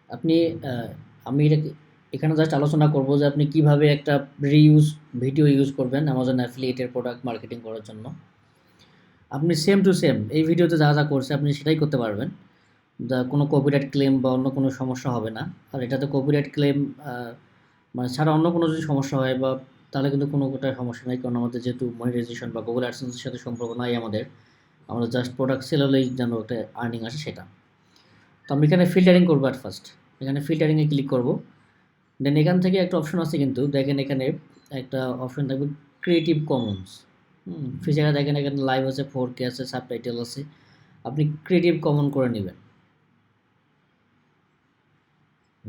আপনি আমি এখানে জাস্ট আলোচনা করব যে আপনি কিভাবে একটা রিইউজ ভিডিও ইউজ করবেন অ্যামাজন অ্যাফিলিয়েটের প্রোডাক্ট মার্কেটিং করার জন্য। আপনি সেম টু সেম এই ভিডিওতে যা করছে আপনি সেটাই করতে পারবেন। যা কোনো কপিরাইট ক্লেম বা অন্য কোনো সমস্যা হবে না। আর এটাতে কপিরাইট ক্লেম মানে ছাড়া অন্য কোনো যদি সমস্যা হয় বা তাহলে কিন্তু কোনোটাই সমস্যা নাই। কারণ আমাদের যেহেতু মনিটাইজেশন বা গুগল অ্যাডসেন্সের সাথে সম্পর্ক নাই আমাদের। আমরা জাস্ট প্রোডাক্ট সেল হলেই যেন একটা আর্নিং আসে সেটা। তো আমি এখানে ফিল্টারিং করবো অ্যাট ফার্স্ট। এখানে ফিল্টারিংয়ে ক্লিক করব। দেন এখান থেকে একটা অপশন আছে কিন্তু দেখেন এখানে একটা অপশন থাকবে ক্রিয়েটিভ কমন্স। ফিচারে দেখেন এখানে লাইভ আছে, 4K আছে, সাবটাইটেল আছে। আপনি ক্রিয়েটিভ কমন করে নেবেন।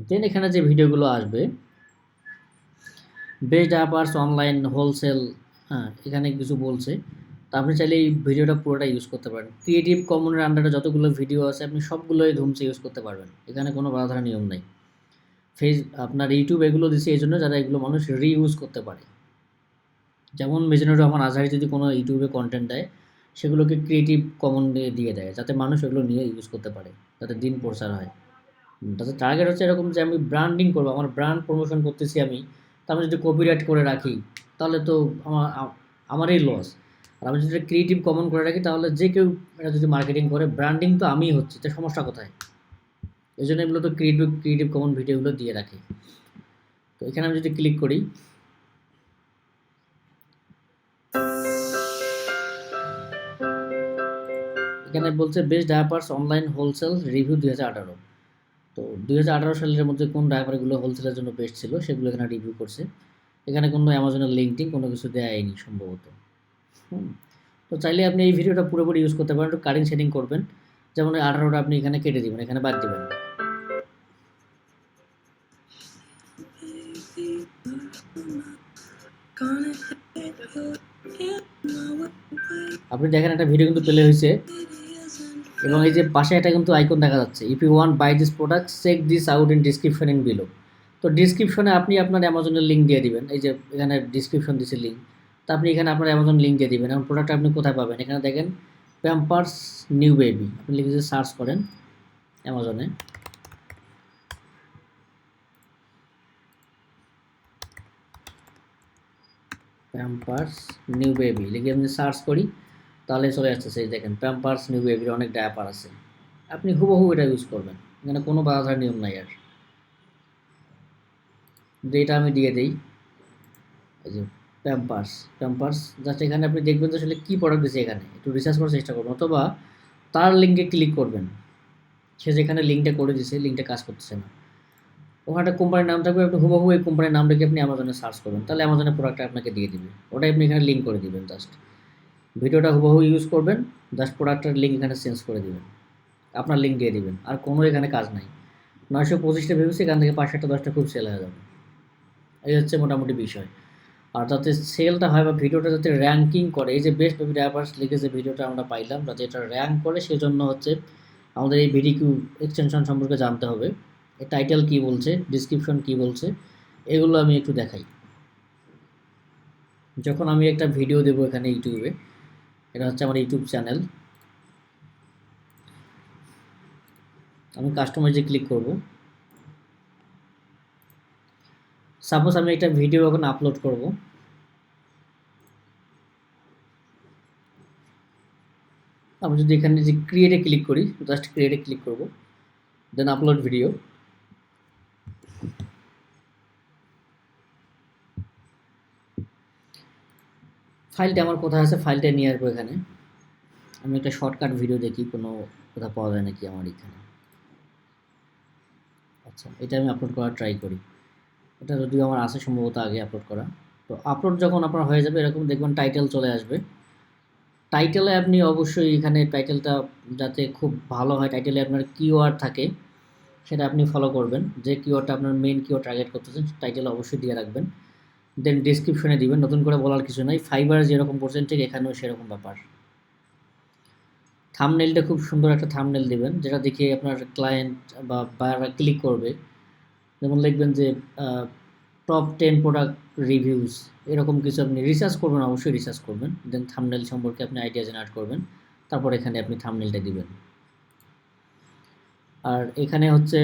দেন এখানে যে ভিডিওগুলো আসবে বেস্ট অ্যাপার্স অনলাইন হোলসেল, হ্যাঁ এখানে কিছু বলছে। তো আপনি চাইলে এই ভিডিওটা পুরোটা ইউজ করতে পারেন। ক্রিয়েটিভ কমনের আন্ডারে যতগুলো ভিডিও আছে আপনি সবগুলোই ধুমসে ইউজ করতে পারবেন। এখানে কোনো বাধা ধরা নিয়ম নেই। আপনার ইউটিউব এগুলো দিচ্ছে এই জন্য যারা এগুলো মানুষ রিইউজ করতে পারে। যেমন মিজানুর রহমান আজহারি যদি কোনো ইউটিউবে কন্টেন্ট দেয় সেগুলোকে ক্রিয়েটিভ কমন দিয়ে দেয় যাতে মানুষ এগুলো নিয়ে ইউজ করতে পারে, যাতে দিন প্রচার হয়। তাতে টার্গেট হচ্ছে এরকম যে আমি ব্র্যান্ডিং করবো, আমার ব্র্যান্ড প্রমোশন করতেছি আমি, তা আমি যদি কপিরাইট করে রাখি তাহলে তো আমারই লস। আর আমি যদি ক্রিয়েটিভ কমন করে রাখি তাহলে যে কেউ এটা যদি মার্কেটিং করে ব্র্যান্ডিং তো আমিই হচ্ছে, তো সমস্যা কোথায়? এই জন্য এগুলো তো ক্রিয়েটিভ কমন ভিডিওগুলো দিয়ে রাখি। তো এখানে আমি যদি ক্লিক করি এখানে বলছে বেস্ট ডায়াপার্স অনলাইন হোলসেল রিভিউ 2018। তো 2018 সালের মধ্যে কোন ডায়াপারগুলো হোলসেলের জন্য বেস্ট ছিল সেগুলো এখানে রিভিউ করছে। এখানে কোনো অ্যামাজনের লিঙ্কটিং কোনো কিছু দেয়নি সম্ভবত। তো চাইলে আপনি এই ভিডিওটা পুরোপুরি ইউজ করতে পারেন। একটু কাটিং সেটিং করবেন, যেমন 18টা আপনি এখানে কেটে দেবেন, এখানে বাদ দেবেন। আপনি দেখেন একটা ভিডিও কিন্তু প্লে হয়েছে এবং এই যে পাশে একটা কিন্তু আইকন দেখা যাচ্ছে, if you want buy this product check this out in description in below. তো ডিসক্রিপশনে আপনি আপনার অ্যামাজনের লিঙ্ক দিয়ে দিবেন। এই যে এখানে ডিসক্রিপশন দিচ্ছে লিঙ্ক, তো আপনি এখানে আপনার অ্যামাজন লিঙ্ক দিয়ে দিবেন। এবং প্রোডাক্ট আপনি কোথায় পাবেন এখানে দেখেন প্যাম্পার্স নিউ বেবি, আপনি লিখে সার্চ করেন অ্যামাজনে। প্যাম্পার্স নিউ বেবি লিখে আপনি সার্চ করি তাহলে চলে আসছে সেই দেখেন প্যাম্পার্স নিউ বেবির অনেক ডায়াপার আছে। আপনি হুবহু এটা ইউজ করবেন, এখানে কোনো বাধার নিয়ম নাই। আর যেটা আমি দিয়ে দিই এই যে প্যাম্পার্স জাস্ট এখানে আপনি দেখবেন তো আসলে কী প্রোডাক্ট দিচ্ছে, এখানে একটু রিসার্চ করার চেষ্টা করবেন অথবা তার লিঙ্কে ক্লিক করবেন। সে যেখানে লিঙ্কটা করে দিচ্ছে লিঙ্কটা কাজ করতেছে না, ওখানে একটা কোম্পানির নাম থাকবে, আপনি হুবহু এই কোম্পানির নাম রেখে আপনি অ্যামাজনে সার্চ করবেন, তাহলে অ্যামাজনের প্রোডাক্টটা আপনাকে দিয়ে দিবে। ওটাই আপনি এখানে লিঙ্ক করে দিবেন। জাস্ট ভিডিওটা হুবহু ইউজ করবেন, জাস্ট প্রোডাক্টের লিঙ্ক এখানে চেঞ্জ করে দিবেন, আপনার লিঙ্ক দিয়ে দিবেন। আর কোনো এখানে কাজ নাই। 925টা ভিউস, এখান থেকে 5টা 10টা খুব সেল হয়ে যাবে। এই হচ্ছে মোটামুটি বিষয়। আর যাতে সেলটা হয় বা ভিডিওটা যাতে র্যাঙ্কিং করে, এই যে বেস্ট বেবি ডায়াপার্স লিখে যে ভিডিওটা আমরা পাইলাম যাতে এটা র্যাঙ্ক করে, সেজন্য হচ্ছে আমাদের এই ভিডিকিউ এক্সটেনশন সম্পর্কে জানতে হবে। এই টাইটেল কী বলছে, ডিসক্রিপশন কী বলছে, এগুলো আমি একটু দেখাই। যখন আমি একটা ভিডিও দেবো এখানে ইউটিউবে, এটা হচ্ছে আমার ইউটিউব চ্যানেল, আমি কাস্টমাইজে ক্লিক করব। সাপোজ আমি একটা ভিডিও এখন আপলোড করব, আমি যদি এখানে যে ক্রিয়েটে ক্লিক করি, জাস্ট ক্রিয়েটে ক্লিক করব, দেন আপলোড ভিডিও। ফাইলটা আমার কোথায় আছে, ফাইলটা নিয়ে আসবো এখানে। আমি একটা শর্টকাট ভিডিও দেখি কোনো কোথাও পাওয়া যায় নাকি আমার এখানে। আচ্ছা, এটা আমি আপলোড করার ট্রাই করি। এটা যদিও আমার আছে সম্ভবত আগে আপলোড করা। তো আপলোড যখন আপনার হয়ে যাবে এরকম দেখবেন টাইটেল চলে আসবে। টাইটেলে আপনি অবশ্যই এখানে টাইটেলটা যাতে খুব ভালো হয়, টাইটেলে আপনার কিওয়ার্ড থাকে সেটা আপনি ফলো করবেন। যে কিওয়ার্ডটা আপনার মেইন কিওয়ার্ড টার্গেট করতেছেন টাইটেলে অবশ্যই দিয়ে রাখবেন। দেন ডিসক্রিপশনে দিবেন, নতুন করে বলার কিছু নাই। ফাইবার যেরকম করছেন ঠিক এখানেও সেরকম ব্যাপার। থাম্বনেইলটা খুব সুন্দর একটা থাম্বনেইল দিবেন যেটা দেখে আপনার ক্লায়েন্ট বা বায়াররা ক্লিক করবে। যেমন লিখবেন যে টপ 10 প্রোডাক্ট রিভিউস, এরকম কিছু আপনি রিসার্চ করবেন, অবশ্যই রিসার্চ করবেন। দেন থাম্বনেইল সম্পর্কে আপনি আইডিয়া জেনারেট করবেন, তারপর এখানে আপনি থাম্বনেইলটা দিবেন। আর এখানে হচ্ছে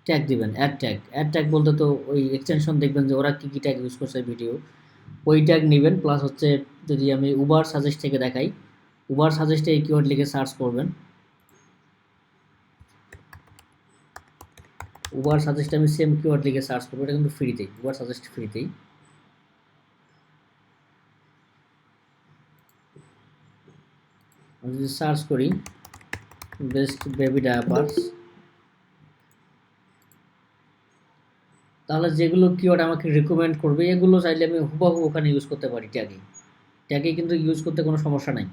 ট্যাগ দিবেন, অ্যাড ট্যাগ বলতে তো ওই এক্সটেনশন দেখবেন যে ওরা কী ট্যাগ ইউজ করছে ভিডিও, ওই ট্যাগ নেবেন। প্লাস হচ্ছে যদি আমি উবার সাজেস্ট থেকে দেখাই, উবার সাজেস্টে এই কিওয়ার্ড লিখে সার্চ করবেন। উবার সাজেস্টে আমি সেম কিওয়ার্ড লিখে সার্চ করবো, এটা কিন্তু ফ্রিতেই, উবার সাজেস্ট ফ্রিতেই। আমি যদি সার্চ করি বেস্ট বেবি ডায়াপার্স, তাহলে যেগুলো কিওয়ার্ড আমাকে রিকমেন্ড করবে এগুলো চাইলে আমি হুবহু ওখানে ইউজ করতে পারি ট্যাগে। ট্যাগে কিন্তু ইউজ করতে কোনো সমস্যা নাই।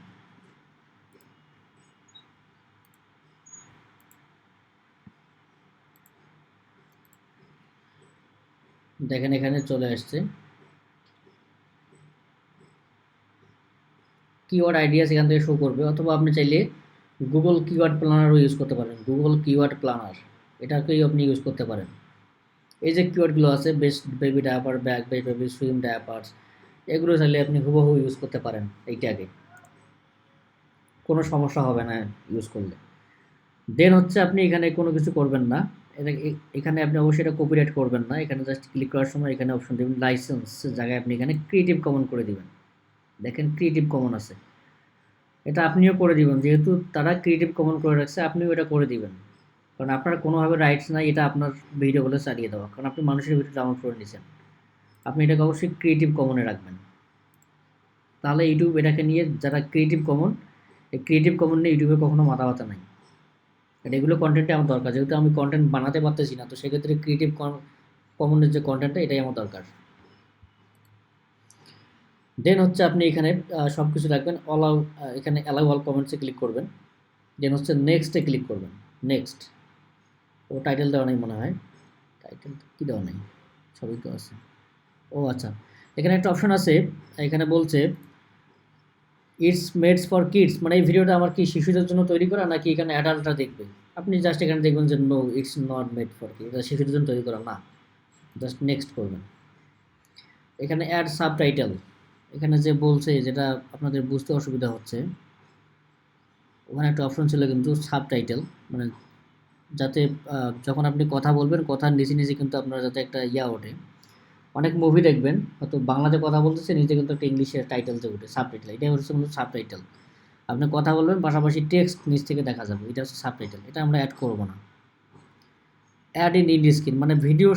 দেখেন এখানে চলে আসছে কিওয়ার্ড আইডিয়াস, এখান থেকে শো করবে। অথবা আপনি চাইলে গুগল কিওয়ার্ড প্ল্যানারও ইউজ করতে পারেন, গুগল কিওয়ার্ড প্ল্যানার এটাকেই আপনি ইউজ করতে পারেন। এই যে কিওয়ার্ডগুলো আছে best baby diaper, back baby swim diapers, এগুলো চাইলে আপনি হুবহু ইউজ করতে পারেন এই ট্যাগে, কোনো সমস্যা হবে না ইউজ করলে। দেন হচ্ছে আপনি এখানে কোনো কিছু করবেন না, এখানে আপনি অবশ্যই এটা কপিরাইট করবেন না। এখানে জাস্ট ক্লিক করার সময় এখানে অপশন দেবেন লাইসেন্স জায়গায় আপনি এখানে ক্রিয়েটিভ কমন করে দিবেন। দেখেন ক্রিয়েটিভ কমন আছে, এটা আপনিও করে দিবেন, যেহেতু তারা ক্রিয়েটিভ কমন করে রাখছে আপনিও এটা করে দিবেন। কারণ আপনার কোনোভাবে রাইটস নাই এটা আপনার ভিডিও বলে চালিয়ে দেওয়া, কারণ আপনি মানুষের ভিডিও ডাউনলোড করে নিয়েছেন। আপনি এটাকে অবশ্যই ক্রিয়েটিভ কমনে রাখবেন, তাহলে ইউটিউব এটাকে নিয়ে যারা ক্রিয়েটিভ কমন, এই ক্রিয়েটিভ কমন নিয়ে ইউটিউবে কখনো মাথা ব্যথা নাই। এটা এগুলো কন্টেন্টে আমার দরকার, যেহেতু আমি কন্টেন্ট বানাতে পারতেছি না, তো সেক্ষেত্রে ক্রিয়েটিভ কমনের যে কন্টেন্টটা এটাই আমার দরকার। দেন হচ্ছে আপনি এখানে সব কিছু রাখবেন, এখানে অ্যালাউ অল কমেন্টসে ক্লিক করবেন। দেন হচ্ছে নেক্সটে ক্লিক করবেন, নেক্সট। ও টাইটেল দেওয়া নেই মনে হয়, টাইটেল কী দেওয়া নেই, সবই তো আছে। ও আচ্ছা, এখানে একটা অপশন আছে, এখানে বলছে ইটস মেডস ফর কিডস, মানে এই ভিডিওটা আমার কি শিশুদের জন্য তৈরি করা নাকি এখানে অ্যাডাল্টরা দেখবে। আপনি জাস্ট এখানে দেখবেন যে no it's not made for kids, এটা শিশুদের জন্য তৈরি করা না, জাস্ট নেক্সট করবেন। এখানে অ্যাড সাবটাইটেল, এখানে যে বলছে যেটা আপনাদের বুঝতে অসুবিধা হচ্ছে, ওখানে একটা অপশন ছিল কিন্তু সাবটাইটেল, মানে যাতে যখন আপনি কথা বলবেন কথার নিচে নিচে কিন্তু আপনার যাতে একটা ওঠে। অনেক মুভি দেখবেন হয়তো বাংলাতে কথা বলতেছে, নিচে কিন্তু একটা ইংলিশের টাইটেল যে ওঠে সাবটাইটেল, এটাই হচ্ছে কিন্তু সাবটাইটেল। আপনি কথা বলবেন পাশাপাশি টেক্সট নিচ থেকে দেখা যাবে, এটা হচ্ছে সাবটাইটেল, এটা আমরা অ্যাড করবো না। অ্যাড ইন ইন্ড স্ক্রিন, মানে ভিডিও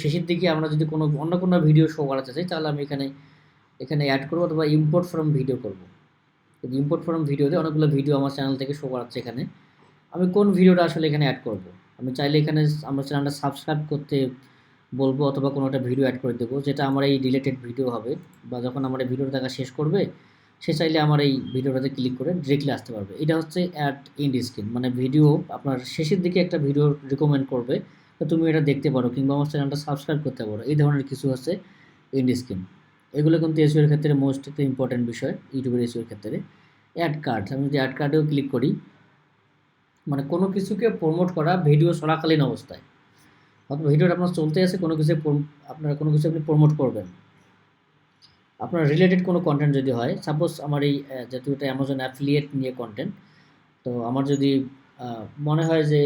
শেষের দিকে আমরা যদি অন্য কোনো ভিডিও শো করাতে চাই তাহলে আমি এখানে অ্যাড করবো, অথবা ইম্পোর্ট ফ্রম ভিডিও করবো। ইম্পোর্ট ফ্রম ভিডিওতে অনেকগুলো ভিডিও আমার চ্যানেল থেকে শো করাচ্ছে, এখানে আমি কোন ভিডিওটা আসলে এখানে অ্যাড করব। আমি চাইলে এখানে আমার চ্যানেলটা সাবস্ক্রাইব করতে বলবো, অথবা কোনো একটা ভিডিও অ্যাড করে দেবো যেটা আমার এই রিলেটেড ভিডিও হবে, বা যখন আমার এই ভিডিওটা দেখা শেষ করবে সে চাইলে আমার এই ভিডিওটাতে ক্লিক করে ডিরেক্টলি আসতে পারবে। এটা হচ্ছে অ্যাড ইন্ড স্ক্রিন, মানে ভিডিও আপনার শেষের দিকে একটা ভিডিও রিকমেন্ড করবে, তো তুমি এটা দেখতে পারো কিংবা আমার চ্যানেলটা সাবস্ক্রাইব করতে পারো, এই ধরনের কিছু হচ্ছে ইন্ড স্ক্রিন। এগুলো কিন্তু এসইওর ক্ষেত্রে মোস্ট ইম্পর্টেন্ট বিষয় ইউটিউবের এসইওর ক্ষেত্রে। অ্যাড কার্ড, আমি যদি অ্যাড কার্ডেও ক্লিক করি, মানে কোনো কিছুকে প্রমোট করা ভিডিও চলাকালীন অবস্থায়, অথবা ভিডিওটা আপনার চলতে আছে আপনারা কোনো কিছু আপনি প্রমোট করবেন, আপনার রিলেটেড কোনো কন্টেন্ট যদি হয়, সাপোজ আমার এই যেহেতু এটা অ্যামাজন অ্যাফিলিয়েট নিয়ে কন্টেন্ট, তো আমার যদি মনে হয় যে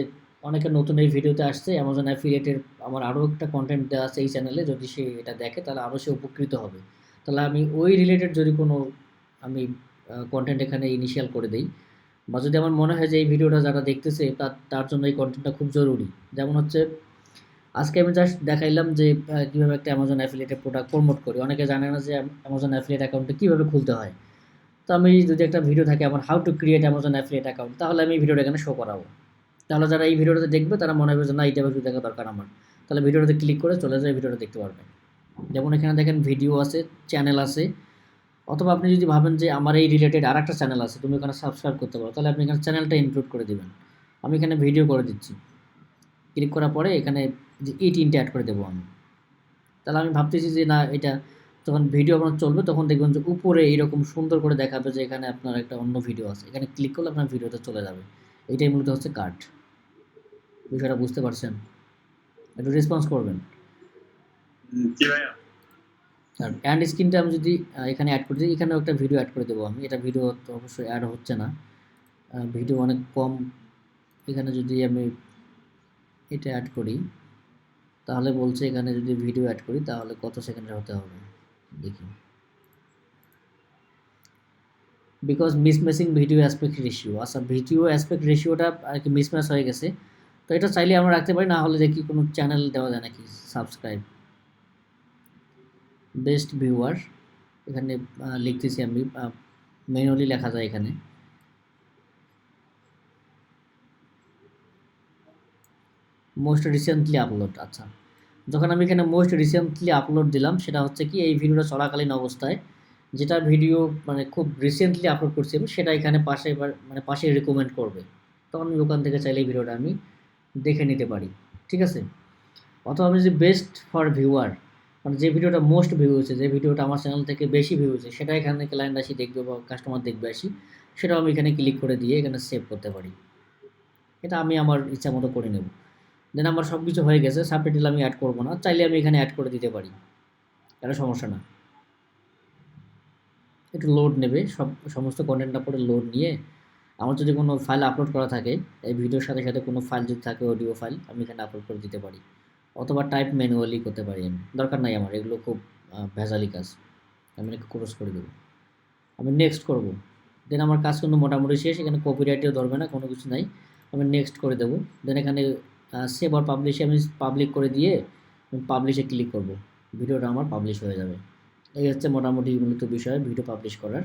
অনেকে নতুন এই ভিডিওতে আসছে অ্যামাজন অ্যাফিলিয়েটের, আমার আরও একটা কন্টেন্ট দেওয়া আছে এই চ্যানেলে, যদি সে এটা দেখে তাহলে আরও সে উপকৃত হবে, তাহলে আমি ওই রিলেটেড যদি কোনো আমি কন্টেন্ট এখানে ইনিশিয়াল করে দিই, বা যদি আমার মনে হয় যে এই ভিডিওটা যারা দেখতেছে তার জন্য এই কন্টেন্টটা খুব জরুরি। যেমন হচ্ছে আজকে আমি জাস্ট দেখাইলাম যে কীভাবে একটা অ্যামাজন অ্যাফিলিয়েটের প্রোডাক্ট প্রমোট করি, অনেকে জানে না যে অ্যামাজন অ্যাফিলিয়েট অ্যাকাউন্টটা কীভাবে খুলতে হয়। তো আমি যদি একটা ভিডিও থাকে আমার how to create Amazon affiliate account, তাহলে আমি এই ভিডিওটা এখানে শো করাবো, তাহলে যারা এই ভিডিওটাতে দেখবে তারা মনে হবে যে না এইটা ভিডিও দেখা দরকার আমার, তাহলে ভিডিওটাতে ক্লিক করে চলে যায় ভিডিওটা দেখতে পারবে। যেমন এখানে দেখেন ভিডিও আছে, চ্যানেল আছে, অথবা আপনি যদি ভাবেন যে আমার এই রিলেটেড আর একটা চ্যানেল আছে তুমি এখানে সাবস্ক্রাইব করতে পারো, তাহলে আপনি এখানে চ্যানেলটা ইনক্লুড করে দেবেন। আমি এখানে ভিডিও করে দিচ্ছি, ক্লিক করার পরে এখানে যে এই তিনটে অ্যাড করে দেবো আমি। তাহলে আমি ভাবতেছি যে না এটা যখন ভিডিও আপনার চলবে তখন দেখবেন যে উপরে এইরকম সুন্দর করে দেখাবে যে এখানে আপনার একটা অন্য ভিডিও আছে, এখানে ক্লিক করলে আপনার ভিডিওতে চলে যাবে। এইটাই মূলত হচ্ছে কাট। বিষয়টা বুঝতে পারছেন? একটু রেসপন্স করবেন। আর অ্যান্ড স্ক্রিনটা আমি যদি এখানে অ্যাড করে দিই, এখানেও একটা ভিডিও অ্যাড করে দেবো আমি, এটা ভিডিও তো অবশ্যই অ্যাড হচ্ছে না, ভিডিও অনেক কম। এখানে যদি আমি এটা অ্যাড করি, তাহলে বলছে এখানে যদি ভিডিও অ্যাড করি তাহলে কত সেকেন্ডের হতে হবে দেখি। বিকজ মিসম্যাচিং ভিডিও অ্যাসপেক্ট রেশিও, আচ্ছা ভিডিও অ্যাসপেক্ট রেশিওটা আর কি মিসম্যাচ হয়ে গেছে। তো এটা চাইলে আমরা রাখতে পারি, না হলে দেখি কোনো চ্যানেল দেওয়া যায় নাকি সাবস্ক্রাইব। বেস্ট ভিউয়ার এখানে লিখতেছি আমি, ম্যানুয়ালি লেখা যায় এখানে। মোস্ট রিসেন্টলি আপলোড, আচ্ছা যখন আমি এখানে মোস্ট রিসেন্টলি আপলোড দিলাম সেটা হচ্ছে কি এই ভিডিওটা চলাকালীন অবস্থায় যেটা ভিডিও মানে খুব রিসেন্টলি আপলোড করছি আমি সেটা এখানে পাশে মানে পাশে রেকমেন্ড করবে, তখন আমি ওখান থেকে চাইলে এই ভিডিওটা আমি দেখে নিতে পারি, ঠিক আছে। অথবা আমি যদি বেস্ট ফর ভিউয়ার মানে যে ভিডিওটা মোস্ট ভিউ হয়েছে, যে ভিডিওটা আমার চ্যানেল থেকে বেশি ভিউ হয়েছে সেটা এখানে ক্লায়েন্ট আসি দেখবে বা কাস্টমার দেখবে আসি, সেটাও আমি এখানে ক্লিক করে দিয়ে এখানে সেভ করতে পারি। এটা আমি আমার ইচ্ছা মতো করে নেব। দেন আমার সব কিছু হয়ে গেছে, সাবটাইটেল আমি অ্যাড করবো না, চাইলে আমি এখানে অ্যাড করে দিতে পারি, এটা সমস্যা না। একটু লোড নেবে, সমস্ত কন্টেন্টটা পরে লোড নিয়ে আমার যদি কোনো ফাইল আপলোড করা থাকে, এই ভিডিওর সাথে সাথে কোনো ফাইল যদি থাকে অডিও ফাইল আমি এখানে আপলোড করে দিতে পারি, অথবা টাইপ ম্যানুয়ালি করতে পারি আমি, দরকার নাই আমার এগুলো খুব ভেজালি কাজ, আমি ক্লোজ করে দেবো। আমি নেক্সট করব, দেন আমার কাজ কিন্তু মোটামুটি শেষ, এখানে কপিরাইটও ধরবে না, কোনো কিছু নাই, আমি নেক্সট করে দেবো। দেন এখানে সেভ আর পাবলিশে আমি পাবলিক করে দিয়ে পাবলিশে ক্লিক করব, ভিডিওটা আমার পাবলিশ হয়ে যাবে। এই হচ্ছে মোটামুটি মূলত বিষয় ভিডিও পাবলিশ করার।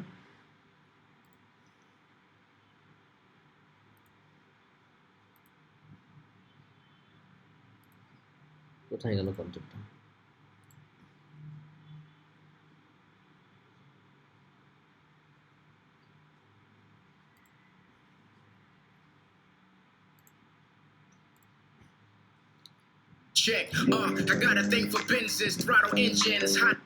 কোথায় গেল কন্টেন্টটা? Check, I got a thing for Benz's throttle engines hot.